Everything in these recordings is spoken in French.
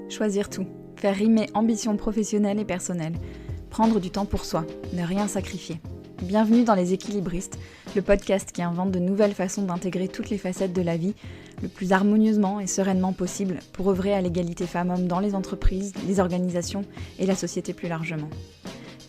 Choisir tout, faire rimer ambition professionnelle et personnelle, prendre du temps pour soi, ne rien sacrifier. Bienvenue dans Les Équilibristes, le podcast qui invente de nouvelles façons d'intégrer toutes les facettes de la vie le plus harmonieusement et sereinement possible pour œuvrer à l'égalité femmes-hommes dans les entreprises, les organisations et la société plus largement.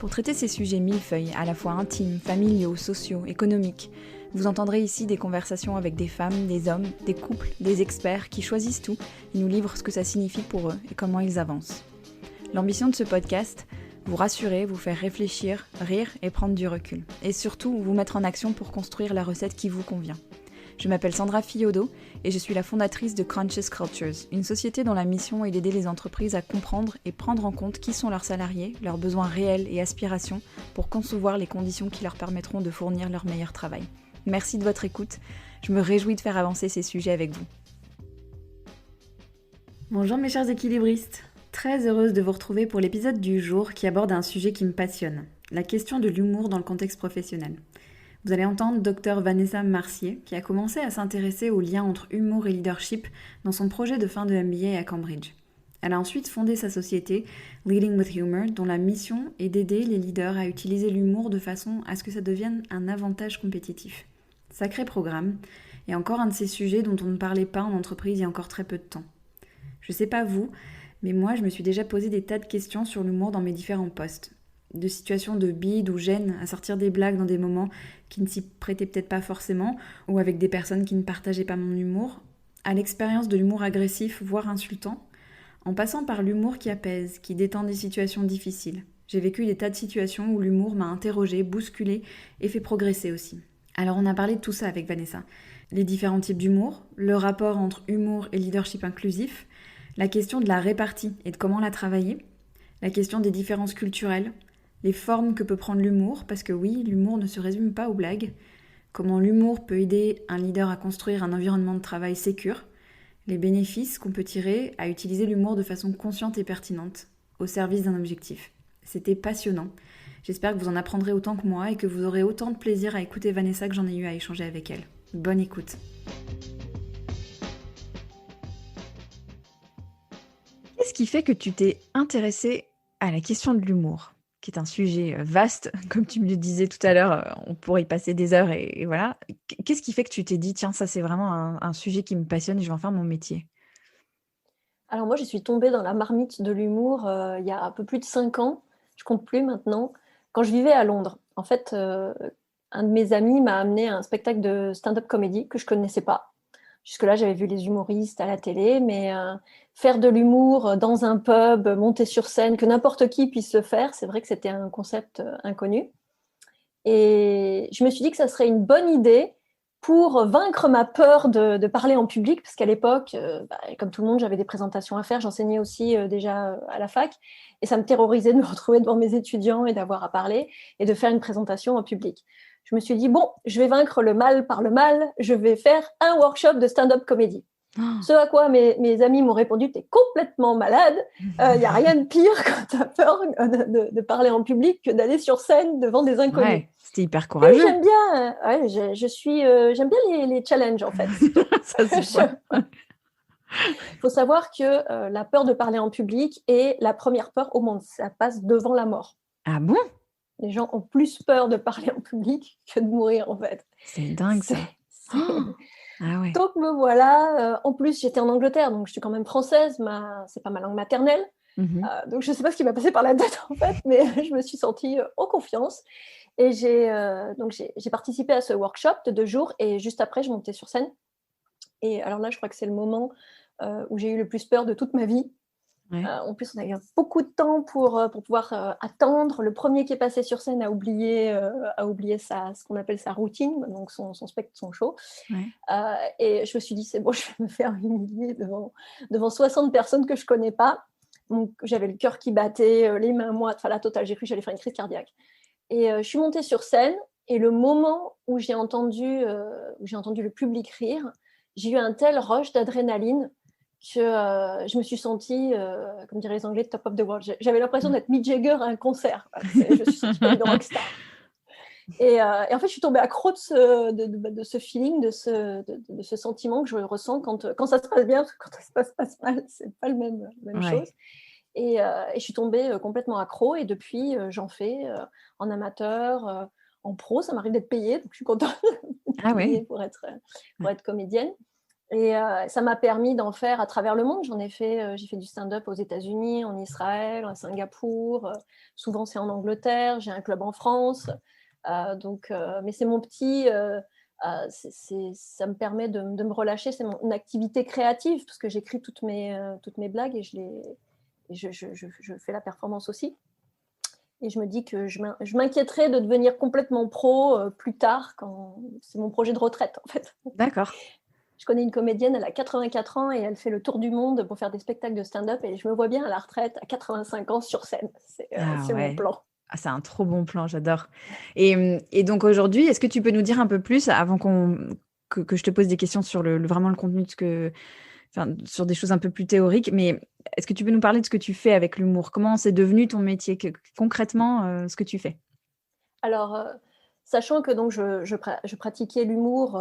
Pour traiter ces sujets millefeuilles, à la fois intimes, familiaux, sociaux, économiques, vous entendrez ici des conversations avec des femmes, des hommes, des couples, des experts qui choisissent tout et nous livrent ce que ça signifie pour eux et comment ils avancent. L'ambition de ce podcast, vous rassurer, vous faire réfléchir, rire et prendre du recul. Et surtout, vous mettre en action pour construire la recette qui vous convient. Je m'appelle Sandra Fiodo et je suis la fondatrice de Conscious Cultures, une société dont la mission est d'aider les entreprises à comprendre et prendre en compte qui sont leurs salariés, leurs besoins réels et aspirations pour concevoir les conditions qui leur permettront de fournir leur meilleur travail. Merci de votre écoute, je me réjouis de faire avancer ces sujets avec vous. Bonjour mes chers équilibristes, très heureuse de vous retrouver pour l'épisode du jour qui aborde un sujet qui me passionne, la question de l'humour dans le contexte professionnel. Vous allez entendre Dr Vanessa Marcier qui a commencé à s'intéresser au lien entre humour et leadership dans son projet de fin de MBA à Cambridge. Elle a ensuite fondé sa société Leading with Humor, dont la mission est d'aider les leaders à utiliser l'humour de façon à ce que ça devienne un avantage compétitif. Sacré programme, et encore un de ces sujets dont on ne parlait pas en entreprise il y a encore très peu de temps. Je sais pas vous, mais moi je me suis déjà posé des tas de questions sur l'humour dans mes différents postes. De situations de bide ou gêne à sortir des blagues dans des moments qui ne s'y prêtaient peut-être pas forcément, ou avec des personnes qui ne partageaient pas mon humour, à l'expérience de l'humour agressif, voire insultant, en passant par l'humour qui apaise, qui détend des situations difficiles. J'ai vécu des tas de situations où l'humour m'a interrogée, bousculée et fait progresser aussi. Alors on a parlé de tout ça avec Vanessa. Les différents types d'humour, le rapport entre humour et leadership inclusif, la question de la répartie et de comment la travailler, la question des différences culturelles, les formes que peut prendre l'humour, parce que oui, l'humour ne se résume pas aux blagues, comment l'humour peut aider un leader à construire un environnement de travail sécure, les bénéfices qu'on peut tirer à utiliser l'humour de façon consciente et pertinente, au service d'un objectif. C'était passionnant. J'espère que vous en apprendrez autant que moi et que vous aurez autant de plaisir à écouter Vanessa que j'en ai eu à échanger avec elle. Bonne écoute. Qu'est-ce qui fait que tu t'es intéressée à la question de l'humour, qui est un sujet vaste, comme tu me le disais tout à l'heure, on pourrait y passer des heures et voilà. Qu'est-ce qui fait que tu t'es dit, tiens, ça c'est vraiment un sujet qui me passionne et je vais en faire mon métier? Alors moi, je suis tombée dans la marmite de l'humour il y a un peu plus de 5 ans, je compte plus maintenant, quand je vivais à Londres. En fait, un de mes amis m'a amené à un spectacle de stand-up comédie que je connaissais pas. Jusque-là, j'avais vu les humoristes à la télé, mais faire de l'humour dans un pub, monter sur scène, que n'importe qui puisse le faire, c'est vrai que c'était un concept inconnu. Et je me suis dit que ça serait une bonne idée pour vaincre ma peur de parler en public, parce qu'à l'époque, comme tout le monde, j'avais des présentations à faire. J'enseignais aussi déjà à la fac, et ça me terrorisait de me retrouver devant mes étudiants et d'avoir à parler et de faire une présentation en public. Je me suis dit, bon, je vais vaincre le mal par le mal, je vais faire un workshop de stand-up comédie. Ce à quoi mes amis m'ont répondu, t'es complètement malade, il n'y a rien de pire quand t'as peur de parler en public que d'aller sur scène devant des inconnus. Ouais, c'était hyper Et courageux. j'aime bien, j'aime bien les challenges en fait. Ça c'est pas. Il faut savoir que la peur de parler en public est la première peur au monde. Ça passe devant la mort. Ah bon? Les gens ont plus peur de parler en public que de mourir en fait. C'est dingue ça. Ah ouais. Donc me voilà. En plus, j'étais en Angleterre, donc je suis quand même française. C'est pas ma langue maternelle. Donc je ne sais pas ce qui m'a passé par la tête en fait, mais je me suis sentie en confiance. Et j'ai participé à ce workshop de 2 jours et juste après, je montais sur scène. Et alors là, je crois que c'est le moment où j'ai eu le plus peur de toute ma vie. Ouais. En plus, on a eu beaucoup de temps pour pouvoir attendre. Le premier qui est passé sur scène a oublié ce qu'on appelle sa routine, donc son spectacle, son show. Ouais. Et je me suis dit, c'est bon, je vais me faire humilier devant 60 personnes que je ne connais pas. Donc, j'avais le cœur qui battait, les mains moites, enfin la totale, j'ai cru que j'allais faire une crise cardiaque. Et je suis montée sur scène, et le moment où j'ai entendu le public rire, j'ai eu un tel rush d'adrénaline que je me suis sentie, comme diraient les Anglais, top of the world. J'avais l'impression d'être Mick Jagger à un concert. Je suis sentie comme une rockstar. Et en fait, je suis tombée accro de ce feeling, de ce sentiment que je ressens quand ça se passe bien, parce que quand ça se passe mal, c'est pas même chose. Ouais. Et je suis tombée complètement accro. Et depuis, j'en fais en amateur, en pro. Ça m'arrive d'être payée, donc je suis contente d'être Ah payée ouais. pour être comédienne. Et ça m'a permis d'en faire à travers le monde. J'ai fait du stand-up aux États-Unis, en Israël, à Singapour. Souvent, c'est en Angleterre. J'ai un club en France. Mais c'est mon petit. Ça me permet de me relâcher. C'est mon activité créative parce que j'écris toutes mes blagues et je fais la performance aussi. Et je me dis que je m'inquiéterais de devenir complètement pro plus tard, quand c'est mon projet de retraite en fait. D'accord. Je connais une comédienne, elle a 84 ans et elle fait le tour du monde pour faire des spectacles de stand-up. Et je me vois bien à la retraite, à 85 ans, sur scène. Ah C'est mon ouais. plan. Ah, c'est un trop bon plan, j'adore. Et donc aujourd'hui, est-ce que tu peux nous dire un peu plus, avant que je te pose des questions sur vraiment le contenu enfin, sur des choses un peu plus théoriques, mais est-ce que tu peux nous parler de ce que tu fais avec l'humour? Comment c'est devenu ton métier? Concrètement, ce que tu fais? Alors, sachant que donc je pratiquais l'humour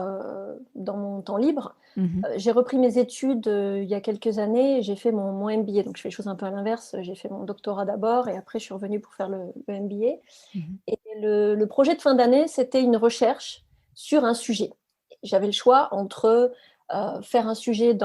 dans mon temps libre, Mhm, j'ai repris mes études il y a quelques années et j'ai fait mon MBA. Donc, je fais les choses un peu à l'inverse. J'ai fait mon doctorat d'abord et après, je suis revenue pour faire le MBA. mhm, Et le projet de fin d'année, c'était une recherche sur un sujet. J'avais le choix entre faire un sujet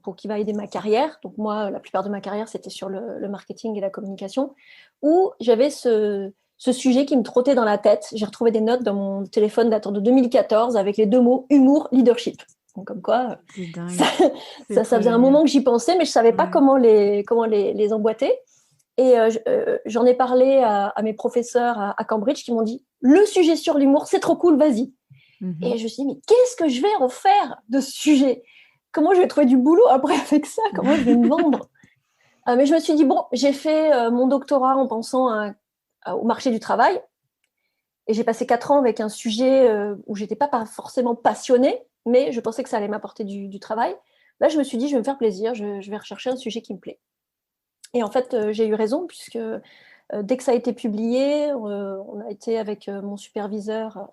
pour qui va aider ma carrière. Donc moi, la plupart de ma carrière, c'était sur le marketing et la communication. Ou j'avais ce sujet qui me trottait dans la tête. J'ai retrouvé des notes dans mon téléphone datant de 2014 avec les deux mots humour, leadership. Donc comme quoi, c'est ça, dingue. C'est ça trop faisait un génial. moment que j'y pensais, mais je ne savais pas Ouais. comment les emboîter. Et j'en ai parlé à mes professeurs à Cambridge qui m'ont dit le sujet sur l'humour, c'est trop cool, vas-y. Mhm. Et je me suis dit, mais qu'est-ce que je vais en faire de ce sujet? Comment je vais trouver du boulot après avec ça? Comment je vais me vendre? Mais je me suis dit, bon, j'ai fait mon doctorat en pensant au marché du travail. Et j'ai passé 4 ans avec un sujet où je n'étais pas forcément passionnée, mais je pensais que ça allait m'apporter du travail. Là, je me suis dit, je vais me faire plaisir, je vais rechercher un sujet qui me plaît. Et en fait, j'ai eu raison, puisque dès que ça a été publié, on a été avec mon superviseur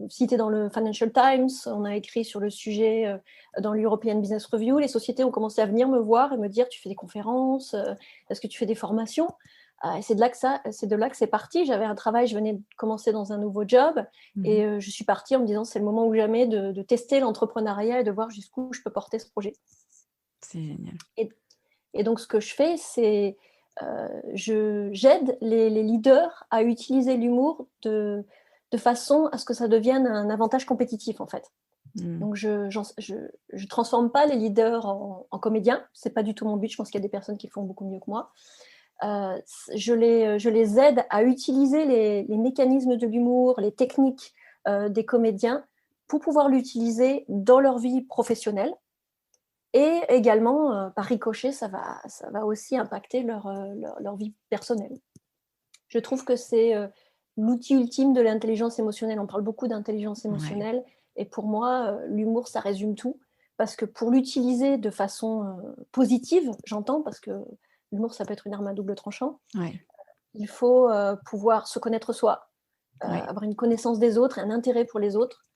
cité dans le Financial Times, on a écrit sur le sujet dans l'European Business Review. Les sociétés ont commencé à venir me voir et me dire, tu fais des conférences, est-ce que tu fais des formations? Et c'est de là que c'est parti. J'avais un travail, je venais de commencer dans un nouveau job Mhm. et je suis partie en me disant, c'est le moment ou jamais de tester l'entrepreneuriat et de voir jusqu'où je peux porter ce projet. C'est génial. Et, et donc, ce que je fais, c'est j'aide les leaders à utiliser l'humour de façon à ce que ça devienne un avantage compétitif, en fait. Mm. Donc, je transforme pas les leaders en comédiens. C'est pas du tout mon but. Je pense qu'il y a des personnes qui font beaucoup mieux que moi. Euh, je les aide à utiliser les mécanismes de l'humour, les techniques des comédiens pour pouvoir l'utiliser dans leur vie professionnelle. Et également, par ricochet, ça va aussi impacter leur vie personnelle. Je trouve que c'est l'outil ultime de l'intelligence émotionnelle. On parle beaucoup d'intelligence Ouais. émotionnelle. Et pour moi, l'humour, ça résume tout. Parce que pour l'utiliser de façon positive, j'entends, parce que l'humour, ça peut être une arme à double tranchant, Ouais. il faut pouvoir se connaître soi, Ouais. avoir une connaissance des autres, un intérêt pour les autres,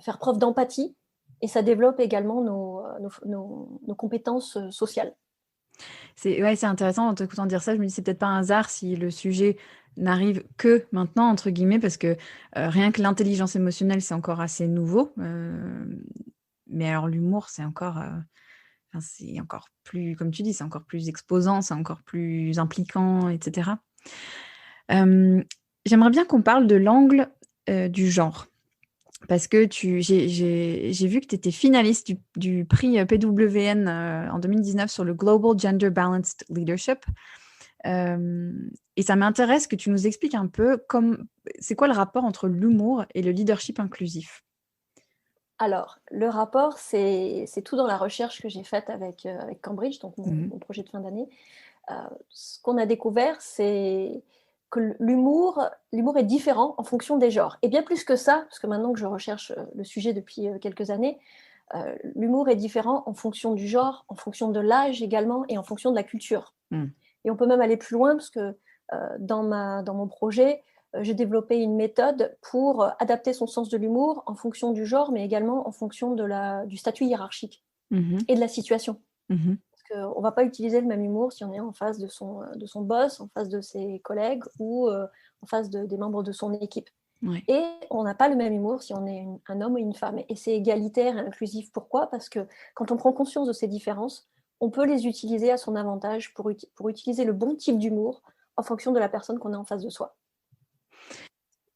faire preuve d'empathie. Et ça développe également nos compétences sociales. Ouais, c'est intéressant en t'écoutant dire ça. Je me dis, c'est peut-être pas un hasard si le sujet n'arrive que maintenant, entre guillemets, parce que rien que l'intelligence émotionnelle, c'est encore assez nouveau. Mais alors, l'humour, enfin, c'est encore plus, comme tu dis, c'est encore plus exposant, c'est encore plus impliquant, etc. Euh, J'aimerais bien qu'on parle de l'angle du genre. Parce que j'ai vu que tu étais finaliste du prix PWN en 2019 sur le Global Gender Balanced Leadership. Euh, et ça m'intéresse que tu nous expliques un peu c'est quoi le rapport entre l'humour et le leadership inclusif. Alors, le rapport, c'est tout dans la recherche que j'ai faite avec Cambridge, donc Mhm. mon projet de fin d'année. Ce qu'on a découvert, c'est que l'humour est différent en fonction des genres. Et bien plus que ça, parce que maintenant que je recherche le sujet depuis quelques années, l'humour est différent en fonction du genre, en fonction de l'âge également, et en fonction de la culture. Mm. Et on peut même aller plus loin, parce que dans mon projet, j'ai développé une méthode pour adapter son sens de l'humour en fonction du genre, mais également en fonction du statut hiérarchique Mhm. et de la situation. Mhm. Parce qu'on ne va pas utiliser le même humour si on est en face de son boss, en face de ses collègues ou en face des membres de son équipe. Ouais. Et on n'a pas le même humour si on est un homme ou une femme. Et c'est égalitaire et inclusif. Pourquoi ? Parce que quand on prend conscience de ces différences, on peut les utiliser à son avantage pour utiliser le bon type d'humour en fonction de la personne qu'on a en face de soi.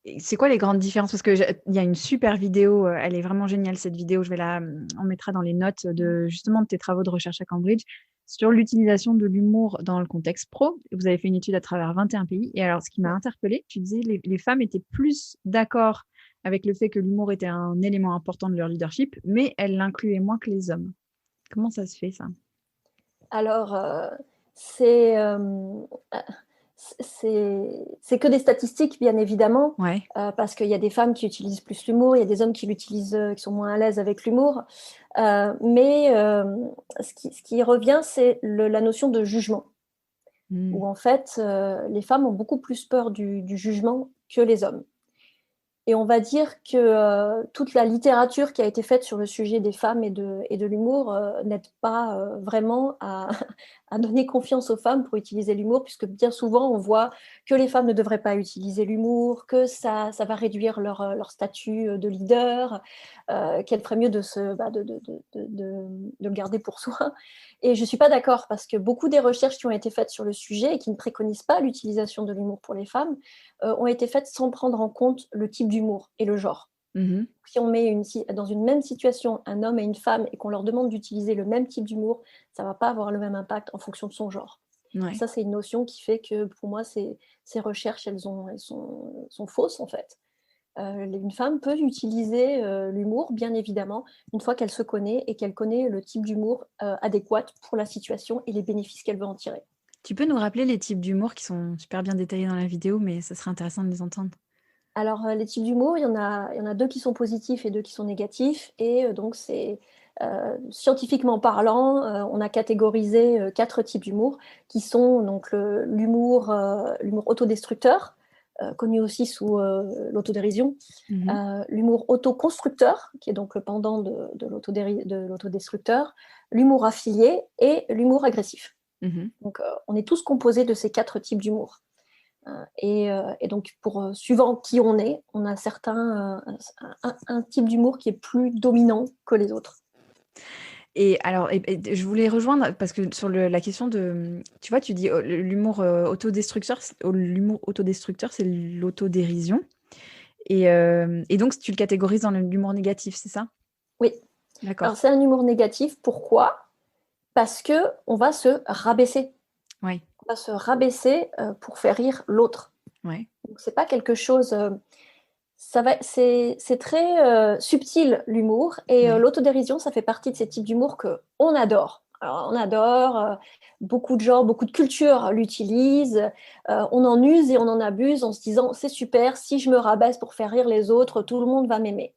Et c'est quoi les grandes différences? Parce qu'il y a une super vidéo, elle est vraiment géniale cette vidéo, on mettra dans les notes justement de tes travaux de recherche à Cambridge, sur l'utilisation de l'humour dans le contexte pro. Vous avez fait une étude à travers 21 pays. Et alors, ce qui m'a interpellée, tu disais les femmes étaient plus d'accord avec le fait que l'humour était un élément important de leur leadership, mais elles l'incluaient moins que les hommes. Comment ça se fait, ça? Alors, c'est que des statistiques, bien évidemment, Ouais. parce qu'il y a des femmes qui utilisent plus l'humour, il y a des hommes qui l'utilisent, qui sont moins à l'aise avec l'humour. Mais ce qui revient, c'est la notion de jugement, Mm. où en fait, les femmes ont beaucoup plus peur du jugement que les hommes. Et on va dire que toute la littérature qui a été faite sur le sujet des femmes et de l'humour n'aide pas vraiment à donner confiance aux femmes pour utiliser l'humour, puisque bien souvent on voit que les femmes ne devraient pas utiliser l'humour, que ça va réduire leur statut de leader, qu'elles feraient mieux de le garder pour soi. Et je ne suis pas d'accord, parce que beaucoup des recherches qui ont été faites sur le sujet et qui ne préconisent pas l'utilisation de l'humour pour les femmes ont été faites sans prendre en compte le type d'humour et le genre. Mhm. Si on met dans une même situation un homme et une femme et qu'on leur demande d'utiliser le même type d'humour, ça ne va pas avoir le même impact en fonction de son genre. Et Ouais. ça, c'est une notion qui fait que pour moi, ces recherches, elles sont fausses en fait. Une femme peut utiliser l'humour, bien évidemment, une fois qu'elle se connaît et qu'elle connaît le type d'humour adéquat pour la situation et les bénéfices qu'elle veut en tirer. Tu peux nous rappeler les types d'humour qui sont super bien détaillés dans la vidéo, mais ça serait intéressant de les entendre. Alors, les types d'humour, il y en a 2 qui sont positifs et 2 qui sont négatifs. Et donc, scientifiquement parlant, on a catégorisé 4 types d'humour qui sont donc l'humour autodestructeur, connu aussi sous l'autodérision, Mhm. l'humour autoconstructeur, qui est donc le pendant de l'autodestructeur, l'humour affilié et l'humour agressif. Mhm. Donc, on est tous composés de ces 4 types d'humour. Et donc, suivant qui on est, on a un type d'humour qui est plus dominant que les autres. Et alors, je voulais rejoindre parce que sur la question de, tu vois, tu dis l'humour l'humour autodestructeur, c'est l'autodérision. Et donc, tu le catégorises dans l'humour négatif, c'est ça? Oui. Alors, D'accord. c'est un humour négatif. Pourquoi ? Parce qu'on va se rabaisser. Ouais. On va se rabaisser pour faire rire l'autre. Ouais. Donc, c'est pas quelque chose. C'est très subtil, l'humour. Et Ouais. l'autodérision, ça fait partie de ces types d'humour qu'on adore. Alors, on adore, beaucoup de gens, beaucoup de cultures l'utilisent. On en use et on en abuse en se disant, c'est super, si je me rabaisse pour faire rire les autres, tout le monde va m'aimer.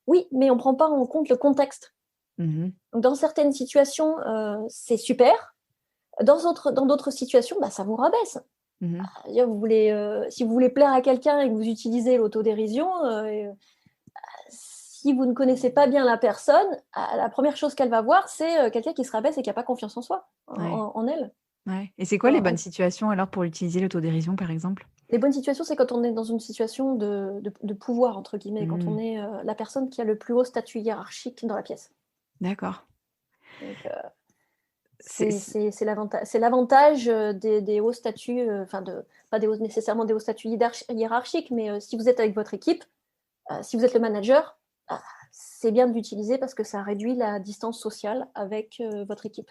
Oui, mais on ne prend pas en compte le contexte. Mhm. Donc, dans certaines situations, c'est super. Dans d'autres situations, bah, ça vous rabaisse. Mhm. Si vous voulez plaire à quelqu'un et que vous utilisez l'autodérision, si vous ne connaissez pas bien la personne, la première chose qu'elle va voir, c'est quelqu'un qui se rabaisse et qui n'a pas confiance en soi, Ouais. en elle. Ouais. Et c'est quoi les bonnes situations alors pour utiliser l'autodérision, par exemple? Les bonnes situations, c'est quand on est dans une situation de pouvoir, entre guillemets, quand on Mhm. est la personne qui a le plus haut statut hiérarchique dans la pièce. D'accord. Donc, C'est- c'est- c'est l'avantage des hauts statuts, pas nécessairement des hauts statuts hiérarchiques, mais si vous êtes avec votre équipe, si vous êtes le manager, c'est bien de l'utiliser parce que ça réduit la distance sociale avec votre équipe.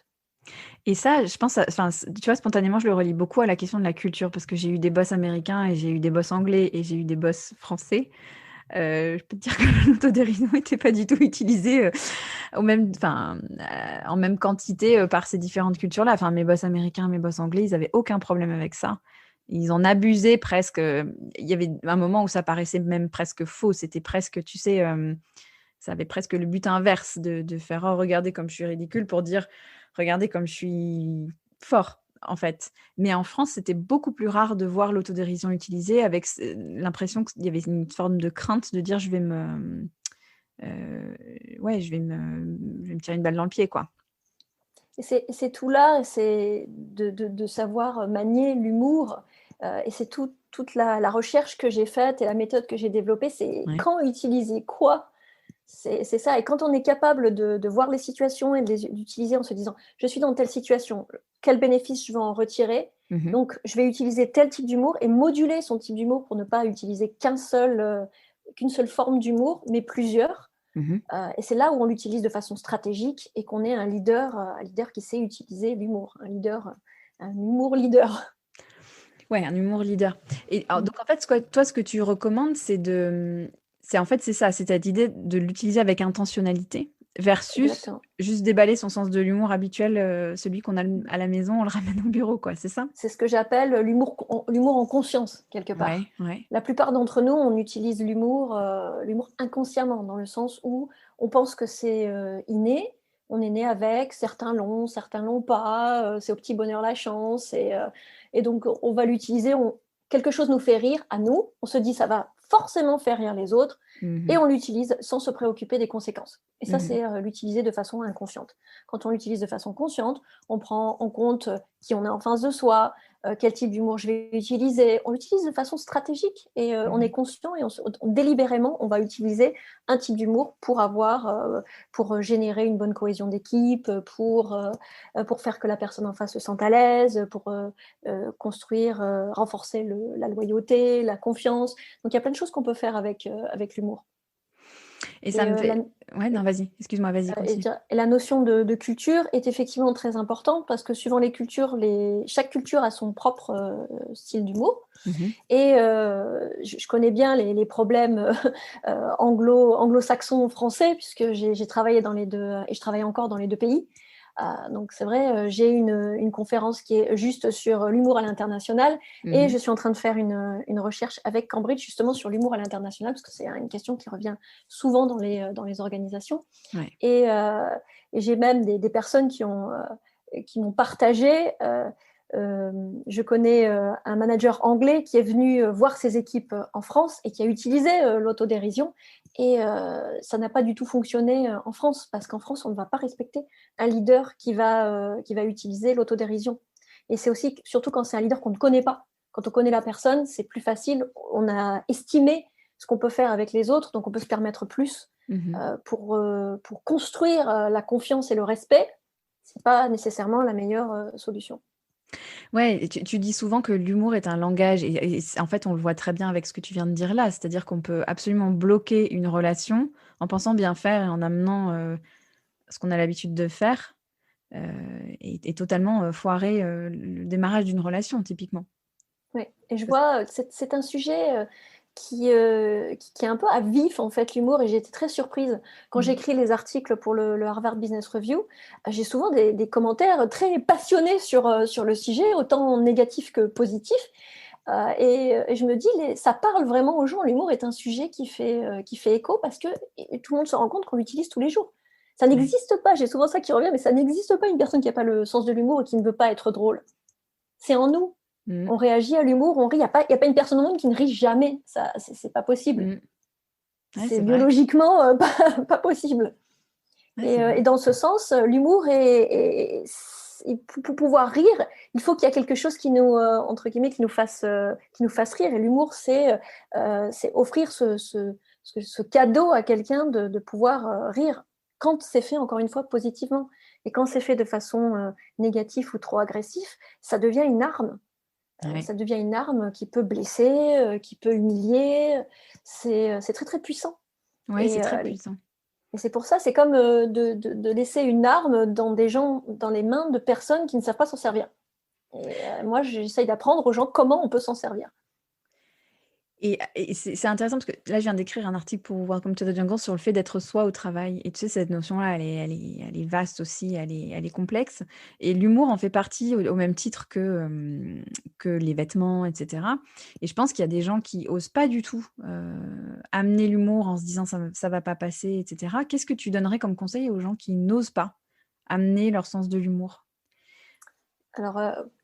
Et ça, je pense, enfin, tu vois, spontanément, je le relie beaucoup à la question de la culture parce que j'ai eu des boss américains et j'ai eu des boss anglais et j'ai eu des boss français. Je peux te dire que l'autodérision n'était pas du tout utilisée en même quantité par ces différentes cultures-là. Enfin, mes boss américains, mes boss anglais, ils n'avaient aucun problème avec ça. Ils en abusaient presque. Il y avait un moment où ça paraissait même presque faux. C'était presque, tu sais, ça avait presque le but inverse de faire oh, regardez comme je suis ridicule pour dire regardez comme je suis fort. en fait. Mais en France, c'était beaucoup plus rare de voir l'autodérision utilisée avec l'impression qu'il y avait une forme de crainte de dire je vais me tirer une balle dans le pied, quoi. Et c'est tout là, c'est de savoir manier l'humour, et c'est toute la recherche que j'ai faite et la méthode que j'ai développée, c'est Ouais. quand utiliser quoi. C'est ça. Et quand on est capable de voir les situations et d'utiliser en se disant, je suis dans telle situation, quel bénéfice je vais en retirer, Mhm. donc je vais utiliser tel type d'humour et moduler son type d'humour pour ne pas utiliser qu'une seule forme d'humour, mais plusieurs. Mhm. Et c'est là où on l'utilise de façon stratégique et qu'on est un leader qui sait utiliser l'humour, un humour leader. Ouais, un humour leader. Et alors, donc en fait, toi, ce que tu recommandes, c'est ça, c'est cette idée de l'utiliser avec intentionnalité versus Exactement. juste déballer son sens de l'humour habituel, celui qu'on a à la maison, on le ramène au bureau, quoi, c'est ça? C'est ce que j'appelle l'humour en conscience, quelque part. Ouais, ouais. La plupart d'entre nous, on utilise l'humour inconsciemment, dans le sens où on pense que c'est inné, on est né avec, certains l'ont pas, c'est au petit bonheur la chance, et donc on va l'utiliser, quelque chose nous fait rire à nous, on se dit ça va forcément faire rire les autres, et Mhm. on l'utilise sans se préoccuper des conséquences. Et ça, Mhm. c'est l'utiliser de façon inconsciente. Quand on l'utilise de façon consciente, on prend en compte qui on est en face de soi, quel type d'humour je vais utiliser. On l'utilise de façon stratégique et on est Mhm. conscient et délibérément, on va utiliser un type d'humour pour générer une bonne cohésion d'équipe, pour faire que la personne en face se sente à l'aise, pour construire, renforcer la loyauté, la confiance. Donc il y a plein de choses qu'on peut faire avec l'humour. Et ça Et, me euh, la, fait... Ouais, non, vas-y, excuse-moi, vas-y, continue. et la notion de culture est effectivement très importante parce que suivant les cultures, chaque culture a son propre style d'humour. Mhm. Et je connais bien les problèmes anglo-saxons français, puisque j'ai travaillé dans les deux, et je travaille encore dans les deux pays. Donc c'est vrai, j'ai une conférence qui est juste sur l'humour à l'international, et Mhm. je suis en train de faire une recherche avec Cambridge justement sur l'humour à l'international, parce que c'est une question qui revient souvent dans les organisations. Ouais. Et, et j'ai même des personnes qui m'ont partagé. Je connais un manager anglais qui est venu voir ses équipes en France et qui a utilisé l'autodérision. Et ça n'a pas du tout fonctionné en France, parce qu'en France, on ne va pas respecter un leader qui va utiliser l'autodérision. Et c'est aussi, surtout quand c'est un leader qu'on ne connaît pas. Quand on connaît la personne, c'est plus facile. On a estimé ce qu'on peut faire avec les autres, donc on peut se permettre plus Mhm. pour construire la confiance et le respect. C'est pas nécessairement la meilleure solution. Ouais, et tu dis souvent que l'humour est un langage, en fait, on le voit très bien avec ce que tu viens de dire là, c'est-à-dire qu'on peut absolument bloquer une relation en pensant bien faire et en amenant ce qu'on a l'habitude de faire, et totalement foirer le démarrage d'une relation, typiquement. Oui. Et je vois que c'est un sujet qui est un peu à vif, en fait, l'humour, et j'ai été très surprise. Quand Mhm. j'écris les articles pour le Harvard Business Review, j'ai souvent des commentaires très passionnés sur le sujet, autant négatifs que positifs. Et je me dis, ça parle vraiment aux gens. L'humour est un sujet qui fait écho, parce que tout le monde se rend compte qu'on l'utilise tous les jours. Ça Ouais. n'existe pas, j'ai souvent ça qui revient, mais ça n'existe pas une personne qui n'a pas le sens de l'humour et qui ne veut pas être drôle. C'est en nous. Mhm. On réagit à l'humour, on rit. Il y a pas une personne au monde qui ne rit jamais. Ça, c'est pas possible. Mhm. Ouais, C'est c'est vrai. biologiquement pas possible. Ouais, c'est Et vrai. dans ce sens, l'humour pour pouvoir rire, il faut qu'il y ait quelque chose qui nous, entre guillemets, qui nous fasse rire. Et l'humour, c'est offrir ce cadeau à quelqu'un de pouvoir rire, quand c'est fait, encore une fois, positivement. Et quand c'est fait de façon négative ou trop agressive, ça devient une arme. Ouais. Ça devient une arme qui peut blesser, qui peut humilier. C'est très, très puissant. Ouais, c'est Et, très euh, puissant. et c'est pour ça, c'est comme de laisser une arme dans les mains de personnes qui ne savent pas s'en servir. Et moi, j'essaye d'apprendre aux gens comment on peut s'en servir. Et c'est intéressant parce que là, je viens d'écrire un article pour Welcome to the Jungle sur le fait d'être soi au travail. Et tu sais, cette notion-là, elle est vaste aussi, elle est complexe. Et l'humour en fait partie au même titre que les vêtements, etc. Et je pense qu'il y a des gens qui osent pas du tout amener l'humour en se disant ça va pas passer, etc. Qu'est-ce que tu donnerais comme conseil aux gens qui n'osent pas amener leur sens de l'humour? Alors,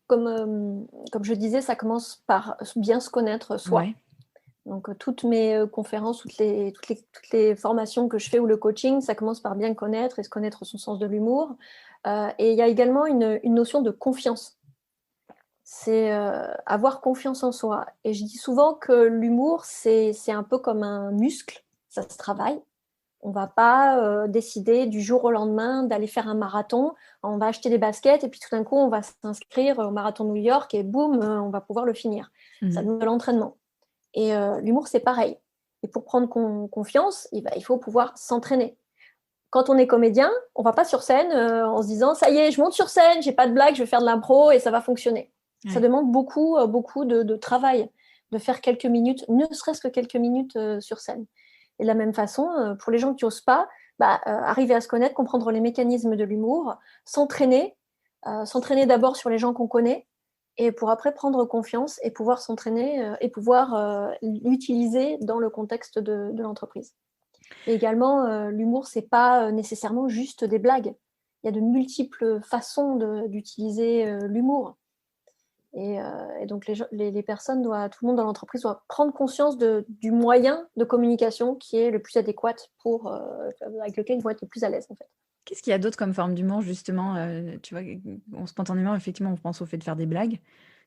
comme je disais, ça commence par bien se connaître soi. Ouais. Donc, toutes mes conférences, toutes les formations que je fais ou le coaching, ça commence par bien connaître et se connaître son sens de l'humour. Et il y a également une notion de confiance. C'est avoir confiance en soi. Et je dis souvent que l'humour, c'est un peu comme un muscle, ça se travaille. On ne va pas décider du jour au lendemain d'aller faire un marathon. On va acheter des baskets et puis tout d'un coup, on va s'inscrire au marathon de New York et boum, on va pouvoir le finir. Ça Mhm. demande de l'entraînement. Et l'humour, c'est pareil. Et pour prendre confiance, il faut pouvoir s'entraîner. Quand on est comédien, on ne va pas sur scène en se disant « ça y est, je monte sur scène, j'ai pas de blague, je vais faire de l'impro et ça va fonctionner ». Ça Ouais. demande beaucoup, beaucoup de travail, de faire quelques minutes, ne serait-ce que quelques minutes sur scène. Et de la même façon, pour les gens qui n'osent pas, arriver à se connaître, comprendre les mécanismes de l'humour, s'entraîner d'abord sur les gens qu'on connaît, et pour après prendre confiance et pouvoir s'entraîner et pouvoir l'utiliser dans le contexte de l'entreprise. Et également, l'humour, c'est pas nécessairement juste des blagues. Il y a de multiples façons d'utiliser l'humour. Et donc, les personnes tout le monde dans l'entreprise doit prendre conscience du moyen de communication qui est le plus adéquat avec lequel ils vont être le plus à l'aise, en fait. Qu'est-ce qu'il y a d'autre comme forme d'humour, justement? Tu vois, spontanément, effectivement, on pense au fait de faire des blagues.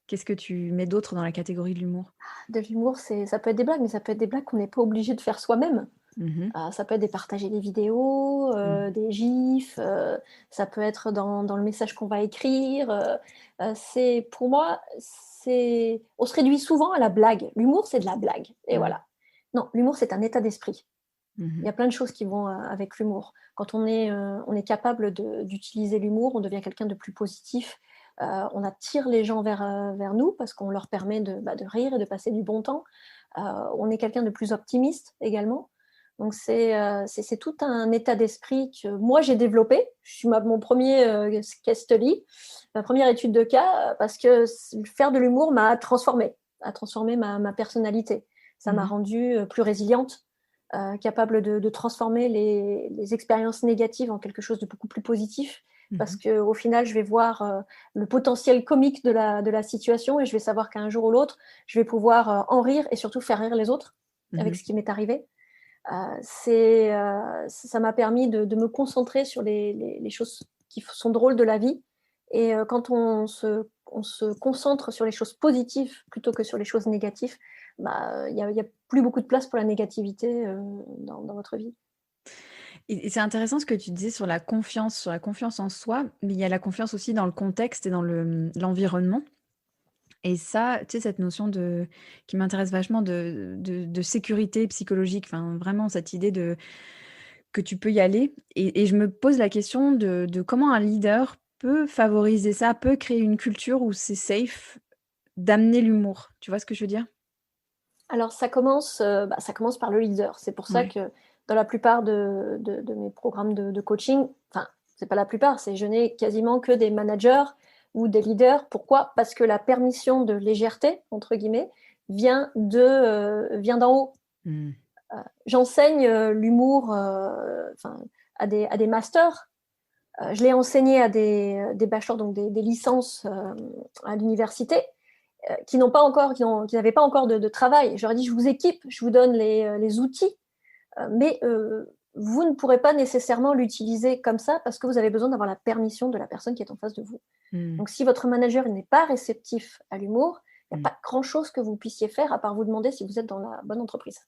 Qu'est-ce que tu mets d'autre dans la catégorie de l'humour? De l'humour, ça peut être des blagues, mais ça peut être des blagues qu'on n'est pas obligé de faire soi-même. Mhm. Ça peut être de partager des vidéos, Mhm. des gifs, ça peut être dans le message qu'on va écrire. Pour moi, on se réduit souvent à la blague. L'humour, c'est de la blague. Et Ouais. voilà. Non, l'humour, c'est un état d'esprit. Il y Mhm. a plein de choses qui vont avec l'humour. Quand on est capable d'utiliser l'humour, on devient quelqu'un de plus positif. On attire les gens vers nous parce qu'on leur permet de rire et de passer du bon temps. On est quelqu'un de plus optimiste également. Donc, c'est tout un état d'esprit que moi, j'ai développé. Je suis mon premier case study, ma première étude de cas, parce que faire de l'humour m'a transformé ma personnalité. Ça m'a Mhm. rendue plus résiliente, capable de transformer les expériences négatives en quelque chose de beaucoup plus positif. Parce Mhm. qu'au final, je vais voir le potentiel comique de la situation et je vais savoir qu'un jour ou l'autre, je vais pouvoir en rire et surtout faire rire les autres avec Mhm. ce qui m'est arrivé. Ça m'a permis de me concentrer sur les choses qui sont drôles de la vie. Et quand on se concentre sur les choses positives plutôt que sur les choses négatives, il y a plus beaucoup de place pour la négativité dans votre vie. Et c'est intéressant ce que tu disais sur la confiance en soi, mais il y a la confiance aussi dans le contexte et dans l'environnement. Et ça, tu sais, cette notion qui m'intéresse vachement de sécurité psychologique, enfin, vraiment cette idée que tu peux y aller. Et je me pose la question de comment un leader peut favoriser ça, peut créer une culture où c'est safe d'amener l'humour. Tu vois ce que je veux dire? Alors ça commence par le leader. C'est pour ça Ouais. que dans la plupart de mes programmes de coaching, enfin, c'est pas la plupart, je n'ai quasiment que des managers ou des leaders. Pourquoi? Parce que la permission de légèreté, entre guillemets, vient d'en haut. Mmh. J'enseigne l'humour à des masters. Je l'ai enseigné à des bachelors, donc des licences à l'université qui n'avaient pas encore de travail. Je leur ai dit, je vous équipe, je vous donne les outils, mais vous ne pourrez pas nécessairement l'utiliser comme ça parce que vous avez besoin d'avoir la permission de la personne qui est en face de vous. Mmh. Donc, si votre manager n'est pas réceptif à l'humour, il n'y a Mmh. pas grand-chose que vous puissiez faire à part vous demander si vous êtes dans la bonne entreprise.